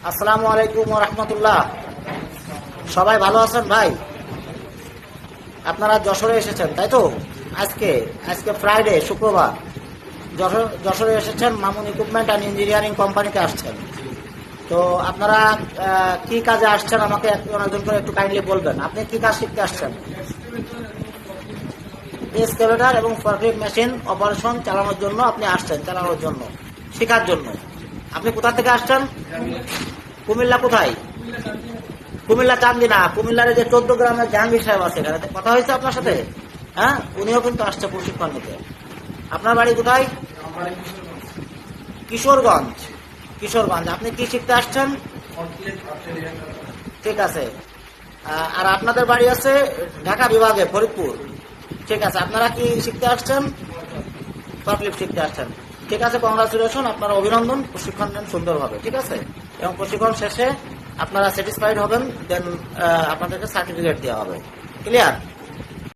আসসালামু আলাইকুম ওয়া রাহমাতুল্লাহ। সবাই ভালো আছেন ভাই? আপনারা যশোরে এসেছেন তাই তো? আজকে আজকে ফ্রাইডে, শুক্রবার যশোরে এসেছেন, মামুন ইকুইপমেন্ট অ্যান্ড ইঞ্জিনিয়ারিং কোম্পানিতে আসছেন। তো আপনারা কি কাজে আসছেন আমাকে একজন করে একটু কাইন্ডলি বলবেন। আপনি কি কাজ শিখতে আসছেন? এক্সকাভেটর এবং ফরক্লিফট মেশিন অপারেশন চালানোর জন্য আপনি আসছেন, চালানোর জন্য, শেখার জন্য। আপনি কোথা থেকে আসছেন? কুমিল্লা। কোথায়? কুমিল্লা চান্দিনা। কুমিল্লার যে 14 গ্রামের জাহাঙ্গীর সাহেব আছে, এখানে কথা হয়েছে আপনার সাথে? হ্যাঁ, উনিও কিন্তু আসছে প্রশিক্ষণ নিতে। আপনার বাড়ি কোথায়? কিশোরগঞ্জ। কিশোরগঞ্জ। আপনি কি শিখতে আসছেন? ঠিক আছে। আর আপনাদের বাড়ি আছে ঢাকা বিভাগে, ফরিদপুর। ঠিক আছে। আপনারা কি শিখতে আসছেন? ফরক্লিফট শিখতে আসছেন। ঠিক আছে, কংগ্রাচুলেশন, আপনারা অভিনন্দন। প্রশিক্ষণ নেন সুন্দরভাবে, ঠিক আছে? এবং প্রশিক্ষণ শেষে আপনারা স্যাটিসফাইড হবেন, দেন আপনাদেরকে সার্টিফিকেট দেওয়া হবে। ক্লিয়ার?